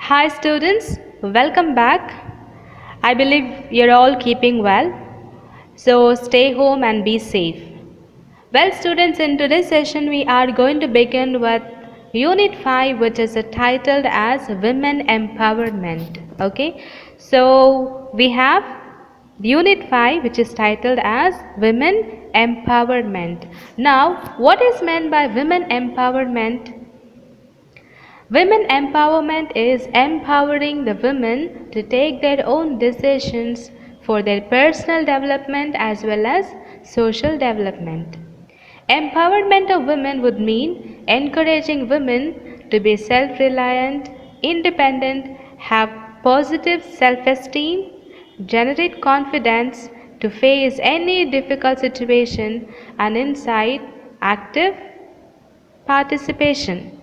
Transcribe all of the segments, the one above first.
Hi students, welcome back. I believe you're all keeping well. So stay home and be safe. Well students, in today's session we are going to begin with Unit 5, which is titled as Women Empowerment. Okay, so we have Unit 5, which is titled as Women Empowerment. Now, what is meant by women empowerment? Women empowerment is empowering the women to take their own decisions for their personal development as well as social development. Empowerment of women would mean encouraging women to be self-reliant, independent, have positive self-esteem, generate confidence to face any difficult situation, and incite active participation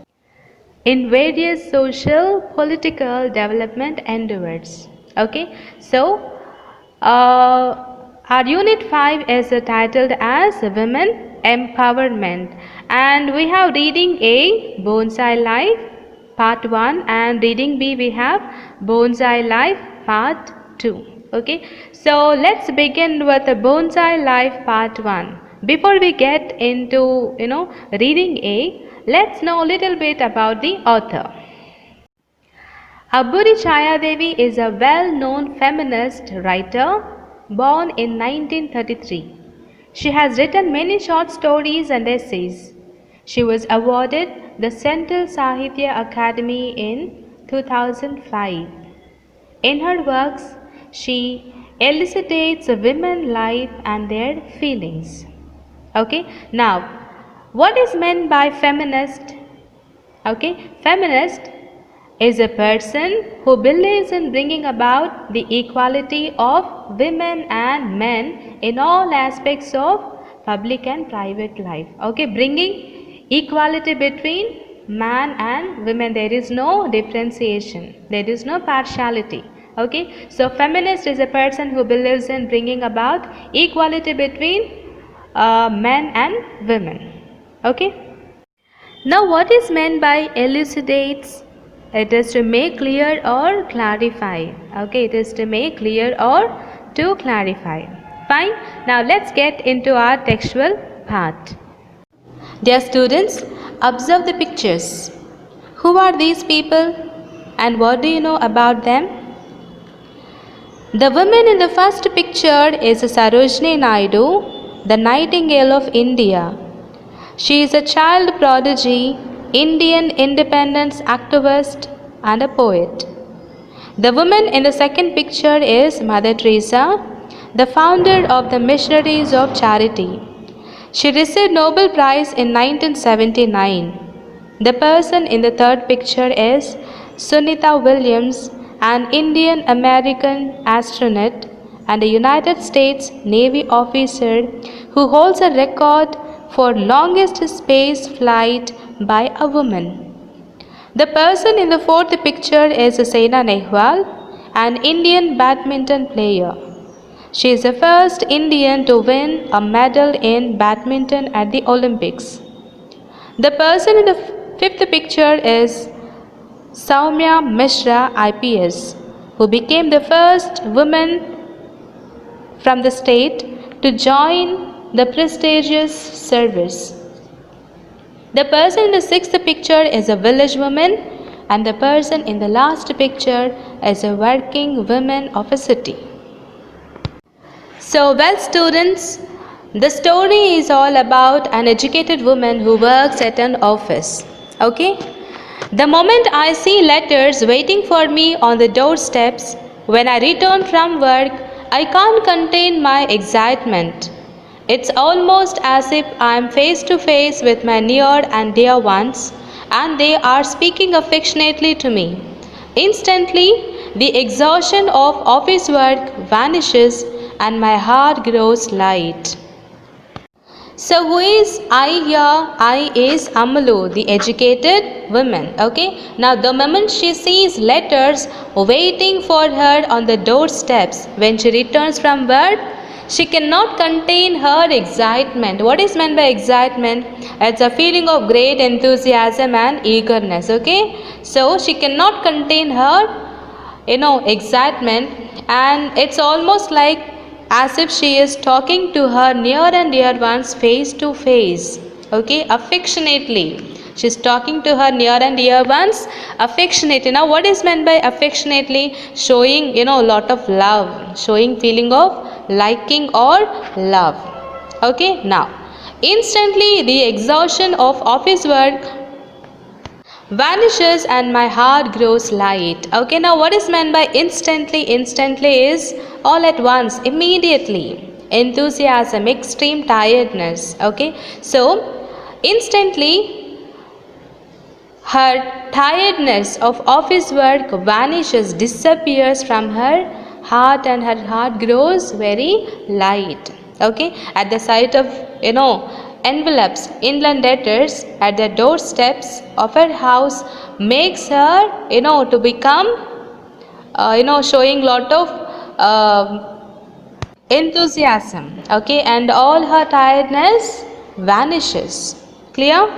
in various social political development endeavors. Okay, so our unit 5 is titled as Women Empowerment, and we have reading A, Bonsai Life part 1, and reading B we have Bonsai Life part 2. Okay, so let's begin with the Bonsai Life part 1. Before we get into reading A, let's know a little bit about the author. Abburi Chaya Devi is a well-known feminist writer born in 1933. She has written many short stories and essays. She was awarded the Central Sahitya Academy in 2005. In her works, she elucidates women's life and their feelings. Okay, now what is meant by feminist? Okay, feminist is a person who believes in bringing about the equality of women and men in all aspects of public and private life. Okay, bringing equality between man and women. There is no differentiation, there is no partiality. Okay, so feminist is a person who believes in bringing about equality between men and women. Okay. Now what is meant by elucidates? It is to make clear or clarify. Okay, it is to make clear or to clarify. Fine. Now let's get into our textual part. Dear students, observe the pictures. Who are these people and what do you know about them? The woman in the first picture is Sarojini Naidu, the Nightingale of India. She is a child prodigy, Indian independence activist, and a poet. The woman in the second picture is Mother Teresa, the founder of the Missionaries of Charity. She received Nobel Prize in 1979. The person in the third picture is Sunita Williams, an Indian American astronaut and a United States Navy officer who holds a record for longest space flight by a woman. The person in the fourth picture is Saina Nehwal, an Indian badminton player. She is the first Indian to win a medal in badminton at the Olympics. The person in the fifth picture is Soumya Mishra IPS, who became the first woman from the state to join the prestigious service. The person in the sixth picture is a village woman, and the person in the last picture is a working woman of a city. So, well students, the story is all about an educated woman who works at an office. Okay? The moment I see letters waiting for me on the doorsteps when I return from work, I can't contain my excitement. It's almost as if I am face to face with my near and dear ones, and they are speaking affectionately to me. Instantly, the exhaustion of office work vanishes and my heart grows light. So who is I here? I is Amalu, the educated woman. Okay. Now the moment she sees letters waiting for her on the doorsteps when she returns from work, She cannot contain her excitement. What is meant by excitement? It's a feeling of great enthusiasm and eagerness. Okay, so she cannot contain her, excitement, and it's almost like as if she is talking to her near and dear ones face to face. Okay, affectionately. She's talking to her near and dear ones affectionately. Now, what is meant by affectionately? Showing, lot of love, showing feeling of liking or love. Okay, now, instantly the exhaustion of office work vanishes and my heart grows light. Okay, now what is meant by instantly? Instantly is all at once, immediately. Enthusiasm, extreme tiredness. Okay, so instantly her tiredness of office work vanishes, disappears from her heart, and her heart grows very light. Okay, at the sight of envelopes, inland letters at the doorsteps of her house makes her to become showing lot of enthusiasm. Okay, and all her tiredness vanishes. Clear?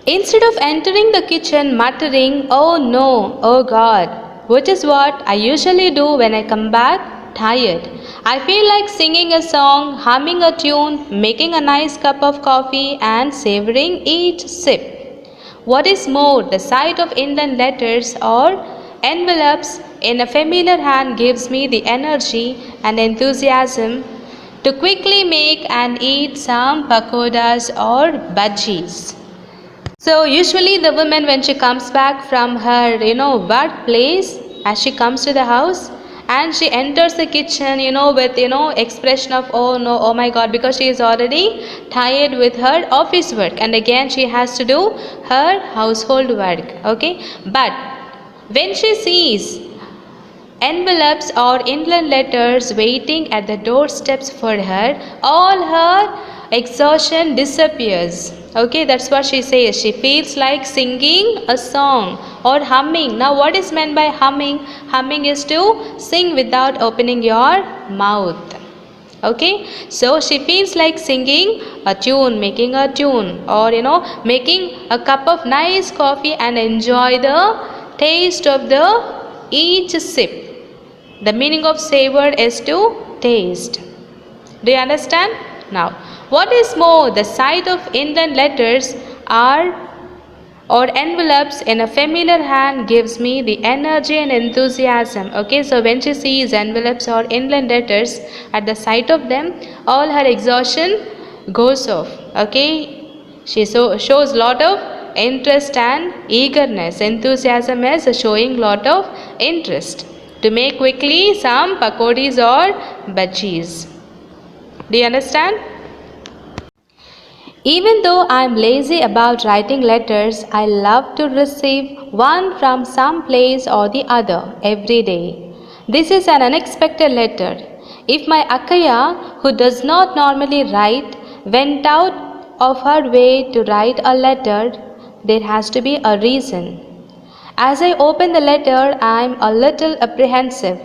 Instead of entering the kitchen muttering, "Oh no, oh God," which is what I usually do when I come back tired, I feel like singing a song, humming a tune, making a nice cup of coffee, and savoring each sip. What is more, the sight of Indian letters or envelopes in a familiar hand gives me the energy and enthusiasm to quickly make and eat some pakodas or bhajis. So usually the woman, when she comes back from her workplace, as she comes to the house and she enters the kitchen with expression of oh no, oh my God, because she is already tired with her office work and again she has to do her household work. Okay, but when she sees envelopes or inland letters waiting at the doorsteps for her, all her exhaustion disappears. Okay, that's what she says. She feels like singing a song or humming. Now, what is meant by humming? Humming is to sing without opening your mouth. Okay, so she feels like singing a tune, making a tune, or making a cup of nice coffee and enjoy the taste of the each sip. The meaning of savor is to taste. Do you understand? Now, what is more, the sight of inland letters are or envelopes in a familiar hand gives me the energy and enthusiasm. Okay, so when she sees envelopes or inland letters, at the sight of them, all her exhaustion goes off. Okay, she shows lot of interest and eagerness. Enthusiasm is showing lot of interest to make quickly some pakodis or bhajis. Do you understand? Even though I am lazy about writing letters, I love to receive one from some place or the other every day. This is an unexpected letter. If my Akaya, who does not normally write, went out of her way to write a letter, there has to be a reason. As I open the letter, I am a little apprehensive.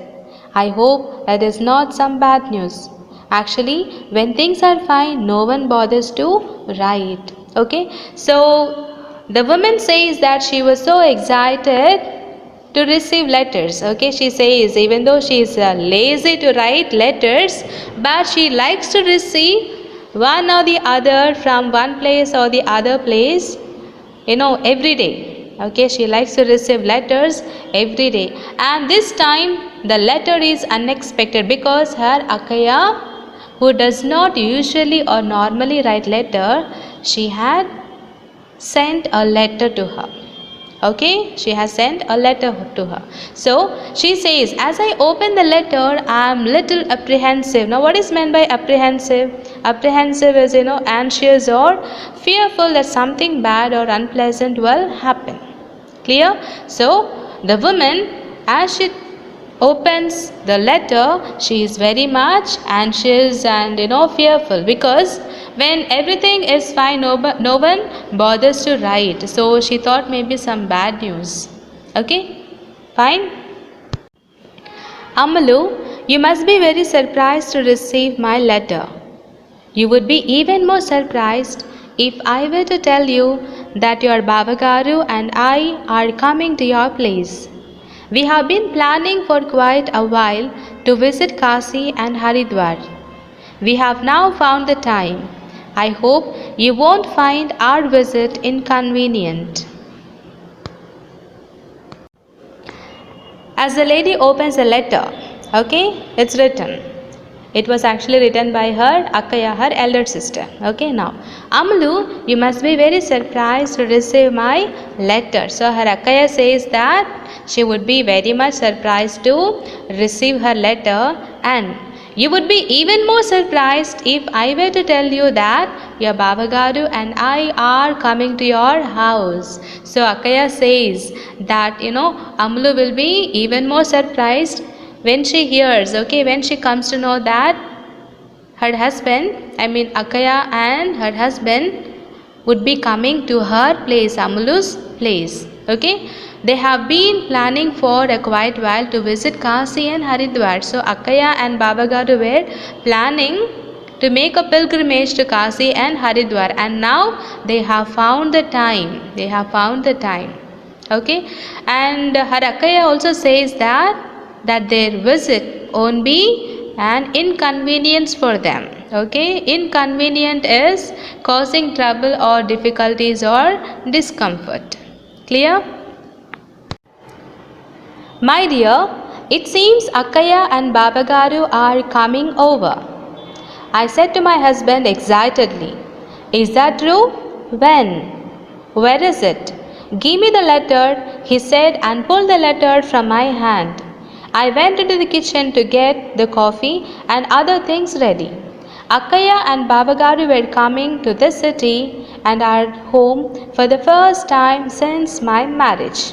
I hope it is not some bad news. Actually, when things are fine, no one bothers to write. Okay, so the woman says that she was so excited to receive letters. Okay, she says even though she is lazy to write letters, but she likes to receive one or the other from one place or the other place, every day. Okay, she likes to receive letters every day, and this time the letter is unexpected because her Akaya, who does not usually or normally write letter, she had sent a letter to her. Okay, she has sent a letter to her. So she says, as I open the letter, I am little apprehensive. Now, what is meant by apprehensive? Apprehensive is anxious or fearful that something bad or unpleasant will happen. Clear? So the woman, as she opens the letter, she is very much anxious and fearful, because when everything is fine, no one bothers to write. So she thought maybe some bad news. Okay, fine. Amalu, you must be very surprised to receive my letter. You would be even more surprised if I were to tell you that your Babagaru and I are coming to your place. We have been planning for quite a while to visit Kasi and Haridwar. We have now found the time. I hope you won't find our visit inconvenient. As the lady opens the letter, okay, it's written. It was actually written by her Akkaya, her elder sister. Okay, now Amalu, you must be very surprised to receive my letter. So her Akkaya says that she would be very much surprised to receive her letter, and you would be even more surprised if I were to tell you that your Babagaru and I are coming to your house. So Akkaya says that Amalu will be even more surprised when she hears, okay, when she comes to know that her husband, Akkaya and her husband would be coming to her place, Amalu's place. Okay, they have been planning for a quite while to visit Kasi and Haridwar. So Akkaya and Babagaru were planning to make a pilgrimage to Kasi and Haridwar, and now they have found the time. They have found the time. Okay, and her Akkaya also says that their visit won't be an inconvenience for them. Okay, inconvenient is causing trouble or difficulties or discomfort. Clear? My dear, it seems Akkaya and Babagaru are coming over. I said to my husband excitedly, is that true? When? Where is it? Give me the letter, he said, and pulled the letter from my hand. I went into the kitchen to get the coffee and other things ready. Akkaya and Babagaru were coming to this city and are home for the first time since my marriage.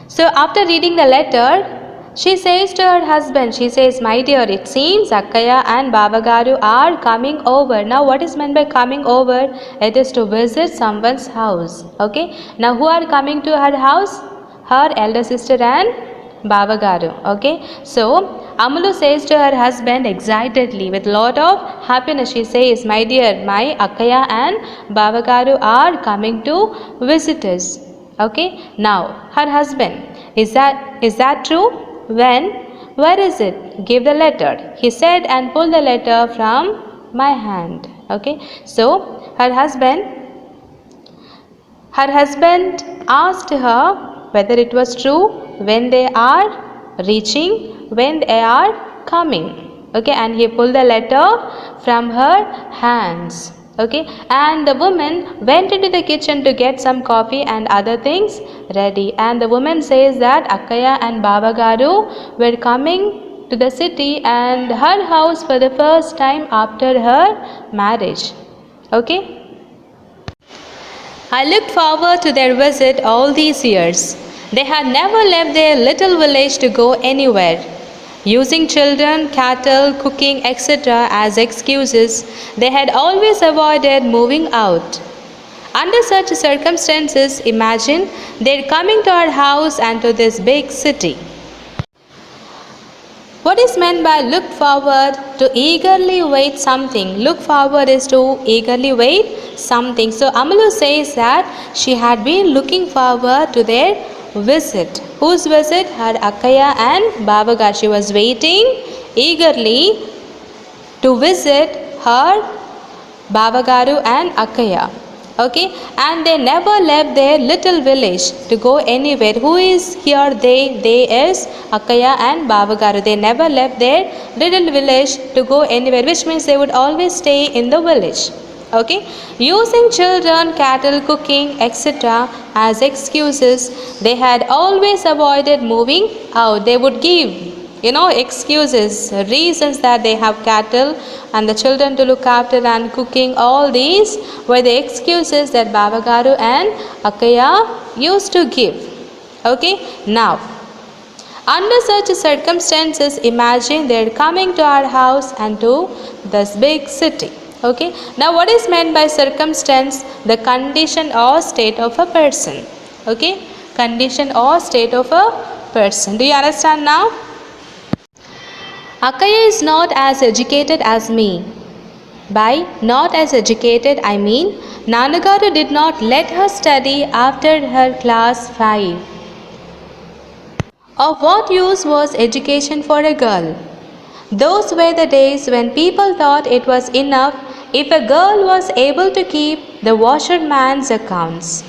So after reading the letter, she says to her husband, she says, my dear, it seems Akkaya and Babagaru are coming over. Now what is meant by coming over? It is to visit someone's house. Okay. Now who are coming to her house? Her elder sister and Babagaru. Okay, so Amalu says to her husband excitedly with lot of happiness, she says, my dear, my Akkaya and Babagaru are coming to visit us. Okay, now her husband, is that true? When? Where is it? Give the letter, he said, and pulled the letter from my hand. Okay, so her husband asked her whether it was true when they are reaching, when they are coming. Okay, and he pulled the letter from her hands. Okay, and the woman went into the kitchen to get some coffee and other things ready. And the woman says that Akkaya and Babagaru were coming to the city and her house for the first time after her marriage. Okay, I looked forward to their visit all these years. They had never left their little village to go anywhere. Using children, cattle, cooking, etc. as excuses, they had always avoided moving out. Under such circumstances, imagine they're coming to our house and to this big city. What is meant by look forward? To eagerly wait something. Look forward is to eagerly wait something. So Amalu says that she had been looking forward to their visit. Whose visit? Her Akkaya and Babagaru. She was waiting eagerly to visit her Babagaru and Akkaya. Okay, and they never left their little village to go anywhere. Who is here? They is Akkaya and Babagaru. They never left their little village to go anywhere, which means they would always stay in the village. Okay, using children, cattle, cooking, etc. as excuses, they had always avoided moving out. They would give excuses, reasons that they have cattle and the children to look after and cooking. All these were the excuses that Babagaru and Akkaya used to give. Okay, now under such circumstances, imagine they're coming to our house and to this big city. Okay, now what is meant by circumstance? The condition or state of a person. Okay, condition or state of a person. Do you understand now? Akaya is not as educated as me. By not as educated, I mean Nanagaru did not let her study after her class 5. Of what use was education for a girl? Those were the days when people thought it was enough if a girl was able to keep the washerman's accounts.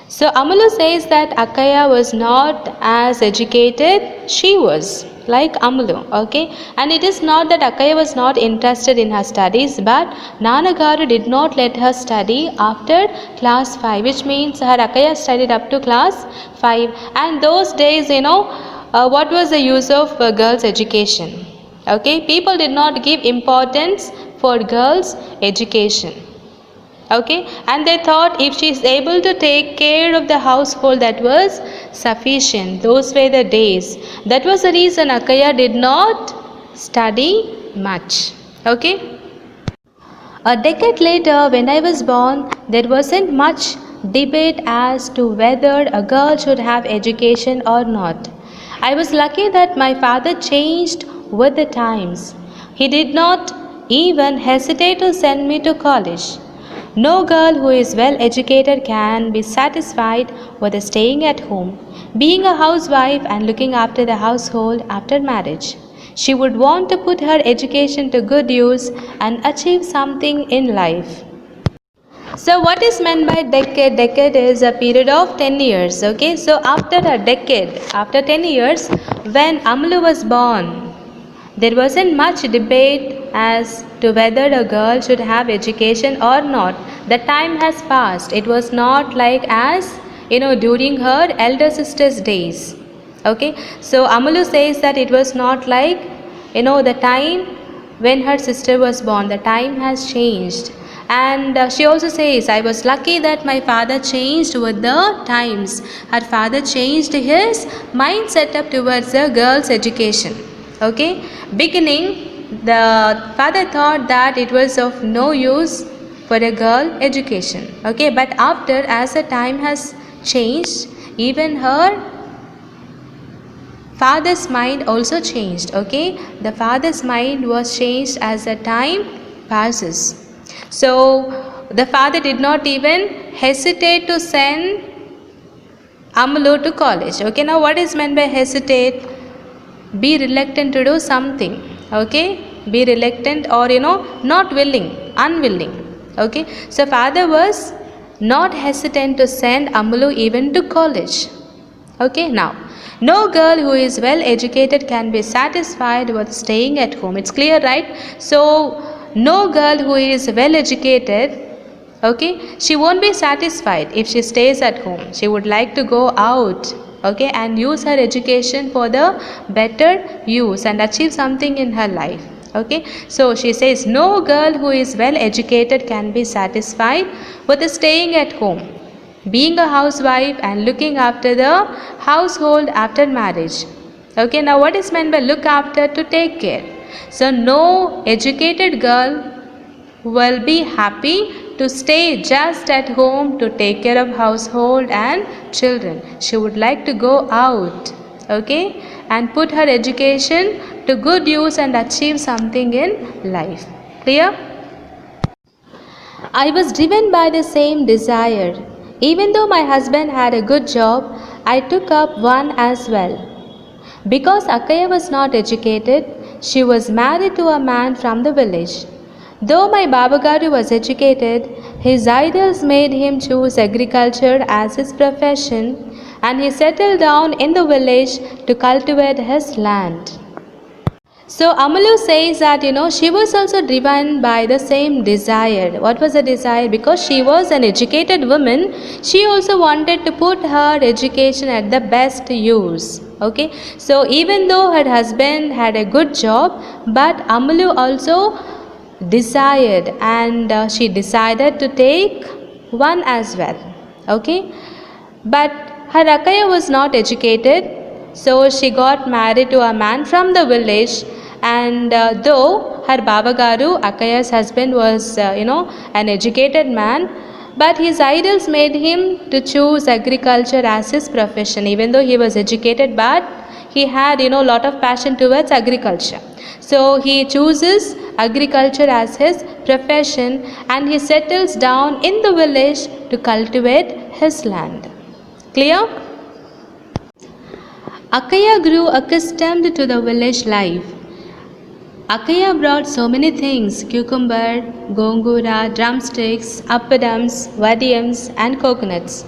So Amalu says that Akaya was not as educated, she was like Amalu, okay? And it is not that Akaya was not interested in her studies, but Nanagaru did not let her study after class 5, which means her Akaya studied up to class 5. And those days, what was the use of girls' education? Okay, people did not give importance for girls' education. Okay, and they thought if she is able to take care of the household, that was sufficient. Those were the days. That was the reason Akaya did not study much. Okay. A decade later, when I was born, there wasn't much debate as to whether a girl should have education or not. I was lucky that my father changed with the times. He did not even hesitate to send me to college. No girl who is well educated can be satisfied with staying at home, being a housewife and looking after the household after marriage. She would want to put her education to good use and achieve something in life. So what is meant by decade? Decade is a period of 10 years. Okay, so after a decade, after 10 years, when Amalu was born, there wasn't much debate as to whether a girl should have education or not. The time has passed. It was not like as during her elder sister's days. Okay, so Amalu says that it was not like the time when her sister was born. The time has changed. And she also says, I was lucky that my father changed with the times. Her father changed his mindset up towards the girl's education. Okay, beginning the father thought that it was of no use for a girl education. Okay, but after, as the time has changed, even her father's mind also changed. Okay, the father's mind was changed as the time passes. So the father did not even hesitate to send Amalu to college. Okay, now what is meant by hesitate? Be reluctant to do something. Okay, be reluctant or not willing, unwilling. Okay, so father was not hesitant to send Amalu even to college. Okay, now no girl who is well educated can be satisfied with staying at home. It's clear, right? So no girl who is well educated, okay, she won't be satisfied if she stays at home. She would like to go out, okay, and use her education for the better use and achieve something in her life. Okay, so she says no girl who is well educated can be satisfied with staying at home, being a housewife and looking after the household after marriage. Okay, now what is meant by look after? To take care. So no educated girl will be happy to stay just at home to take care of household and children. She would like to go out, okay, and put her education to good use and achieve something in life. Clear? I was driven by the same desire. Even though my husband had a good job, I took up one as well. Because Akaya was not educated, she was married to a man from the village. Though my Babagaru was educated, his ideals made him choose agriculture as his profession, and he settled down in the village to cultivate his land. So Amalu says that she was also driven by the same desire. What was the desire? Because she was an educated woman, she also wanted to put her education at the best use. Okay, so even though her husband had a good job, but Amalu also desired and she decided to take one as well. Okay, but her Akaya was not educated, so she got married to a man from the village. And though her Babagaru, Akaya's husband, was an educated man, but his ideals made him to choose agriculture as his profession. Even though he was educated, but he had lot of passion towards agriculture. So he chooses agriculture as his profession and he settles down in the village to cultivate his land. Clear? Akaya grew accustomed to the village life. Akaya brought so many things: cucumber, gongura, drumsticks, appadams, vadiyams, and coconuts.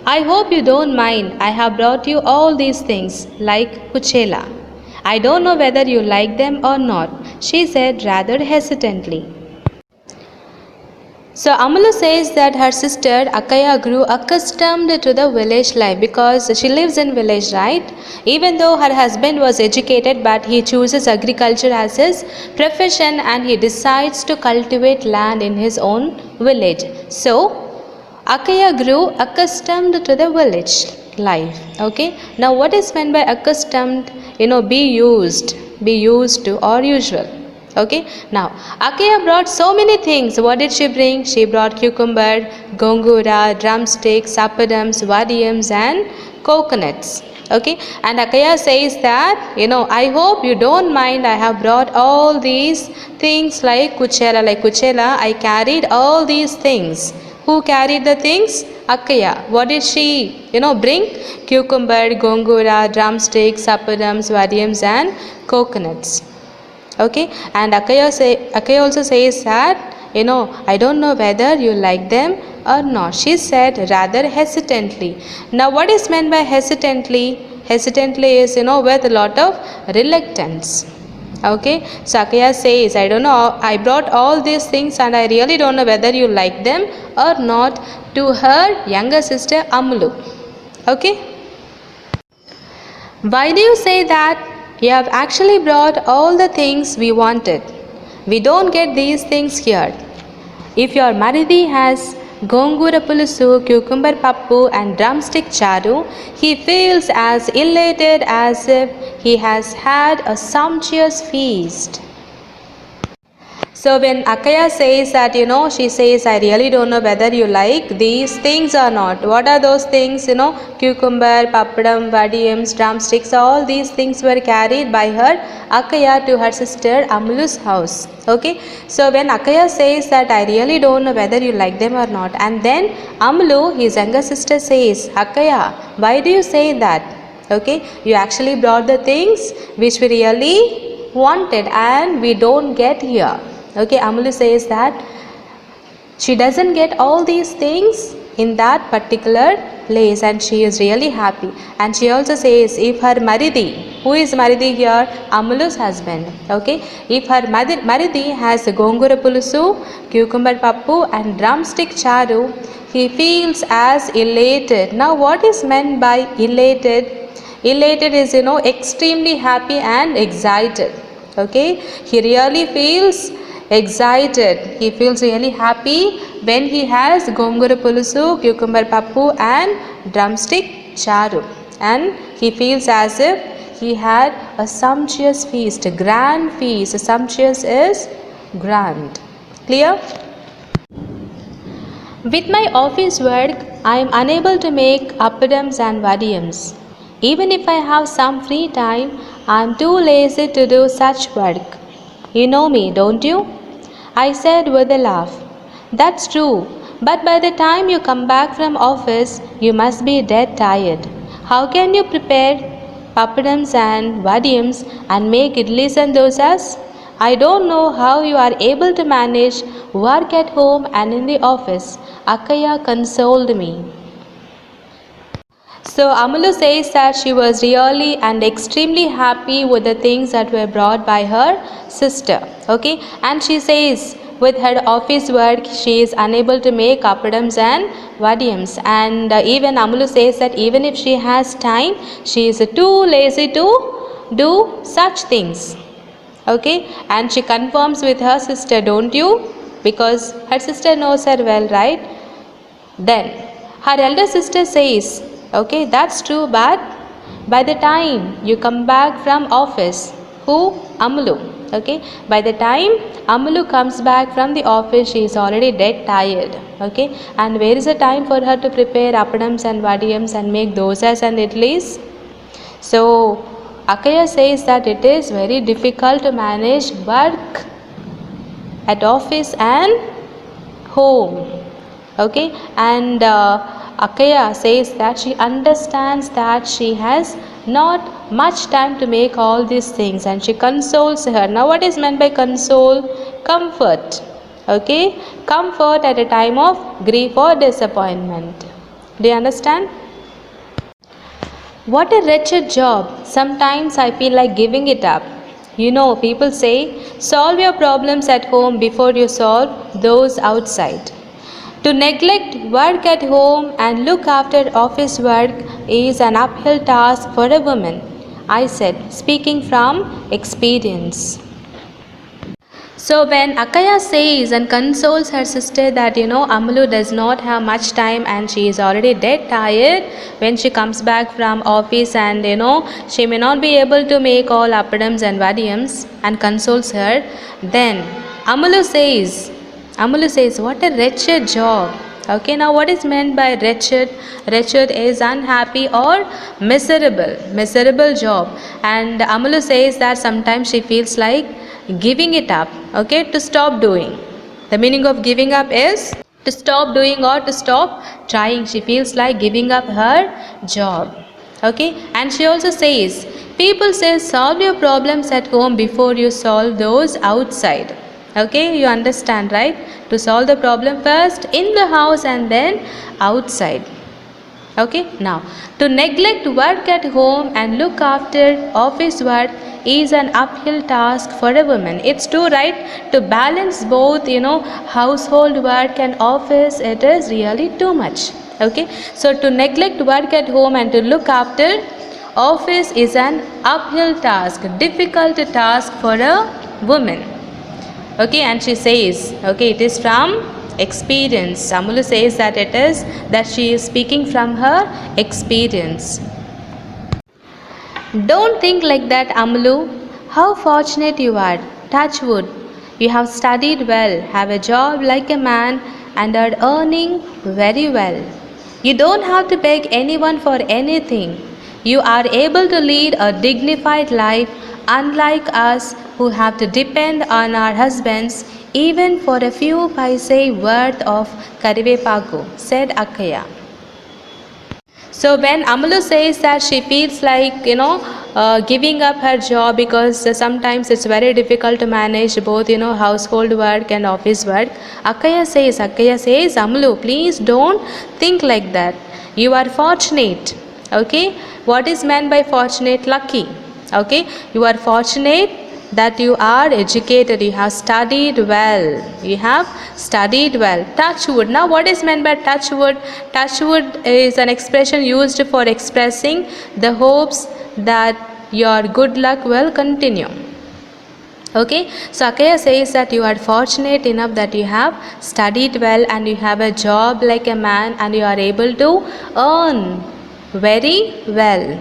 I hope you don't mind. I have brought you all these things, like kuchela. I don't know whether you like them or not, she said rather hesitantly. So Amalu says that her sister Akaya grew accustomed to the village life because she lives in village, right? Even though her husband was educated, but he chooses agriculture as his profession and he decides to cultivate land in his own village. So Akaya grew accustomed to the village life. Okay. Now what is meant by accustomed? Be used to or usual. Okay. Now Akaya brought so many things. What did she bring? She brought cucumber, gongura, drumsticks, appadams, vadiyams and coconuts. Okay. And Akaya says that I hope you don't mind. I have brought all these things like kuchela. I carried all these things. Who carried the things? Akaya. What did she bring? Cucumber, gongura, drumsticks, appadams, vadiyams and coconuts. Okay. And Akaya also says that I don't know whether you like them or not, she said rather hesitantly. Now what is meant by hesitantly? Hesitantly is with a lot of reluctance. Okay. So Akaya says, I don't know, I brought all these things and I really don't know whether you like them or not, to her younger sister Amalu. Okay. Why do you say that? You have actually brought all the things we wanted. We don't get these things here. If your Maridi has gongura pulusu, cucumber pappu and drumstick charu, he feels as elated as if he has had a sumptuous feast. So when Akaya says that, she says, I really don't know whether you like these things or not. What are those things? Cucumber, pappadam, vadiyams, drumsticks, all these things were carried by her Akaya to her sister Amalu's house. Okay. So when Akaya says that I really don't know whether you like them or not, and then Amalu, his younger sister, says, Akaya, why do you say that? Okay. You actually brought the things which we really wanted and we don't get here. Okay, Amalu says that she doesn't get all these things in that particular place and she is really happy. And she also says, if her Maridi, who is Maridi here? Amalu's husband. Okay, if her Maridi has gongura pulusu, cucumber pappu and drumstick charu, he feels as elated. Now what is meant by elated? Elated is extremely happy and excited. Okay, he really feels excited. He feels really happy when he has gongura pulusu, cucumber pappu and drumstick charu. And he feels as if he had a sumptuous feast, a grand feast. Sumptuous is grand. Clear? With my office work, I am unable to make appadams and vadiyams. Even if I have some free time, I am too lazy to do such work. You know me, don't you? I said with a laugh. That's true, but by the time you come back from office, you must be dead tired. How can you prepare pappadams and vadiyams and make idlis and dosas? I don't know how you are able to manage work at home and in the office. Akaya consoled me. So Amalu says that she was really and extremely happy with the things that were brought by her sister. Okay, and she says with her office work she is unable to make appadams and vadiyams, and even Amalu says that even if she has time, she is too lazy to do such things. Okay, and she confirms with her sister, don't you? Because her sister knows her well, right? Then her elder sister says, okay, that's true, but by the time you come back from office, who? Amalu. Okay, by the time Amalu comes back from the office, she is already dead tired. Okay, and where is the time for her to prepare appadams and vadiyams and make dosas and idlis? So Akaya says that it is very difficult to manage work at office and home. Okay, and Akaya says that she understands that she has not much time to make all these things, and she consoles her. Now what is meant by console? Comfort. Okay, comfort at a time of grief or disappointment. Do you understand? What a wretched job. Sometimes I feel like giving it up. You know, people say, solve your problems at home before you solve those outside. To neglect work at home and look after office work is an uphill task for a woman, I said, speaking from experience. So when Akaya says and consoles her sister that Amalu does not have much time and she is already dead tired when she comes back from office, and she may not be able to make all appadams and vadiyams, and consoles her, then Amalu says, what a wretched job. Okay, now what is meant by wretched? Wretched is unhappy or miserable job. And Amalu says that sometimes she feels like giving it up, okay, to stop doing. The meaning of giving up is to stop doing or to stop trying. She feels like giving up her job. Okay, and she also says, people say solve your problems at home before you solve those outside. Okay, you understand, right? To solve the problem first in the house and then outside. Okay, now to neglect work at home and look after office work is an uphill task for a woman. It's true, right? To balance both, household work and office, it is really too much. Okay, so to neglect work at home and to look after office is an uphill task, difficult task for a woman. Okay, and she says, okay, it is from experience. Amalu says that she is speaking from her experience. Don't think like that, Amalu. How fortunate you are. Touch wood. You have studied well, have a job like a man, and are earning very well. You don't have to beg anyone for anything. You are able to lead a dignified life, unlike us who have to depend on our husbands even for a few paise worth of karivepaku, said Akaya. So when Amalu says that she feels like giving up her job because sometimes it's very difficult to manage both household work and office work, Akaya says, Amalu, please don't think like that. You are fortunate. Okay, what is meant by fortunate? Lucky. Okay, you are fortunate that you are educated, you have studied well. Touch wood. Now what is meant by touch wood? Touch wood is an expression used for expressing the hopes that your good luck will continue. Okay, so Akaya says that you are fortunate enough that you have studied well and you have a job like a man and you are able to earn very well.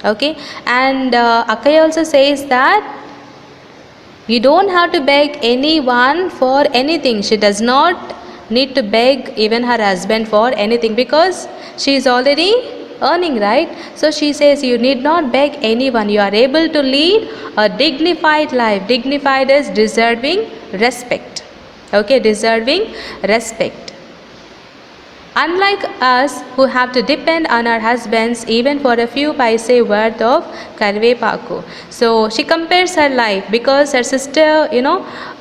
Okay, and Akaya also says that you don't have to beg anyone for anything. She does not need to beg even her husband for anything because she is already earning, right? So she says you need not beg anyone. You are able to lead a dignified life. Dignified is deserving respect. Okay, deserving respect. Unlike us who have to depend on our husbands even for a few paise worth of karivepaku. So she compares her life because her sister,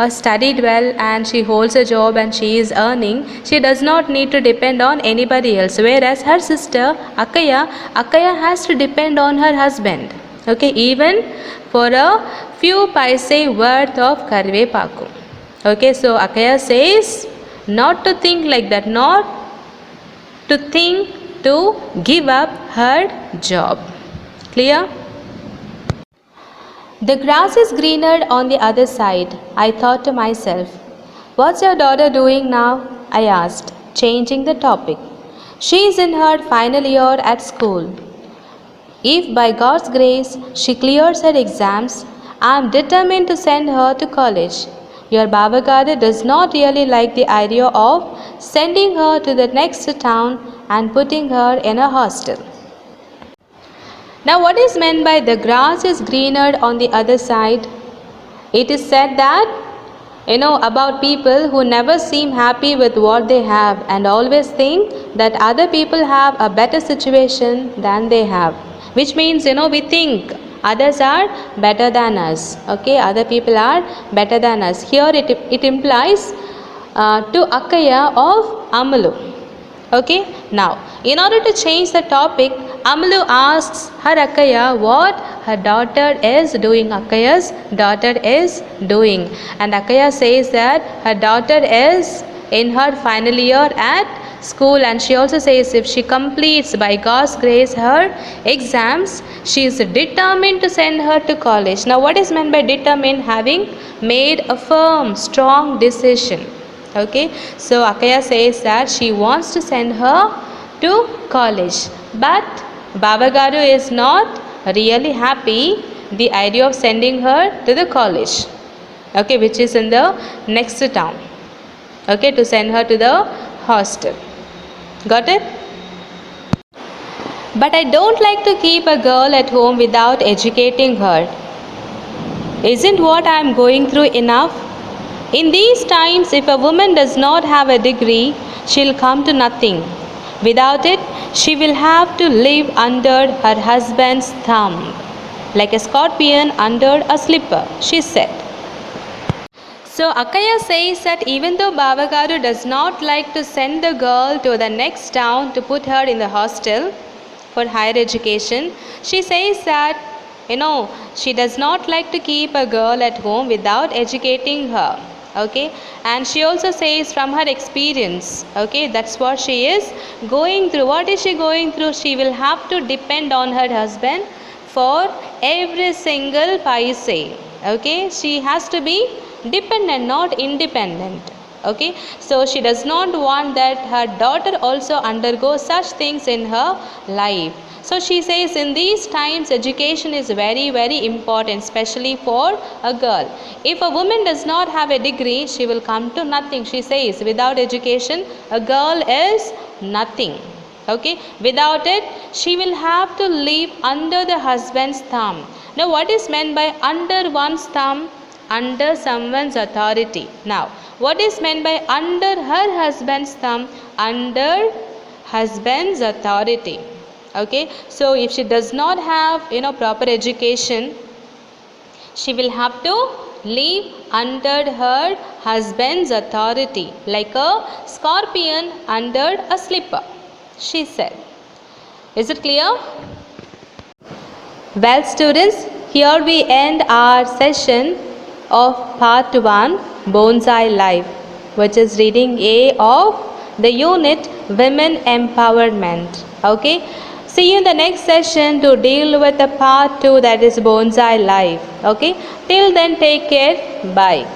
studied well and she holds a job and she is earning. She does not need to depend on anybody else. Whereas her sister, Akaya has to depend on her husband. Okay, even for a few paise worth of karivepaku. Okay, so Akaya says not to think like that, not to think to give up her job. Clear? The grass is greener on the other side. I thought to myself. What's your daughter doing now? I asked, changing the topic. She is in her final year at school. If by God's grace she clears her exams, I am determined to send her to college. Your Babagade does not really like the idea of sending her to the next town and putting her in a hostel. Now, what is meant by the grass is greener on the other side? It is said that, about people who never seem happy with what they have and always think that other people have a better situation than they have, which means, we think others are better than us. Okay, other people are better than us. Here it implies to Akaya of Amalu. Okay, now in order to change the topic, Amalu asks her Akkaya what her daughter is doing. Akkaya's daughter is doing, and Akkaya says that her daughter is in her final year at school, and she also says if she completes by God's grace her exams, she is determined to send her to college. Now, what is meant by determined? Having made a firm, strong decision. Okay, so Akaya says that she wants to send her to college, but Baba Garu is not really happy the idea of sending her to the college, okay, which is in the next town, okay, to send her to the hostel. Got it? But I don't like to keep a girl at home without educating her. Isn't what I am going through enough? In these times, if a woman does not have a degree, she'll come to nothing. Without it, she will have to live under her husband's thumb, like a scorpion under a slipper, she said. So Akaya says that even though Baba Garu does not like to send the girl to the next town to put her in the hostel for higher education, she says that, she does not like to keep a girl at home without educating her. Okay, and she also says from her experience, okay, that's what she is going through. What is she going through? She will have to depend on her husband for every single paise. Okay, she has to be dependent, not independent. Okay, so she does not want that her daughter also undergo such things in her life. So she says in these times education is very, very important, especially for a girl. If a woman does not have a degree, she will come to nothing. She says without education, a girl is nothing. Okay, without it, she will have to live under the husband's thumb. Now, what is meant by under one's thumb? Under someone's authority. Now, what is meant by under her husband's thumb? Under husband's authority. Okay, so if she does not have proper education, she will have to live under her husband's authority, like a scorpion under a slipper, she said. Is it clear? Well, students, here we end our session of part 1, Bonsai Life, which is reading A of the unit Women Empowerment. Okay, see you in the next session to deal with the part 2, that is Bonsai Life. Okay, till then, take care. Bye.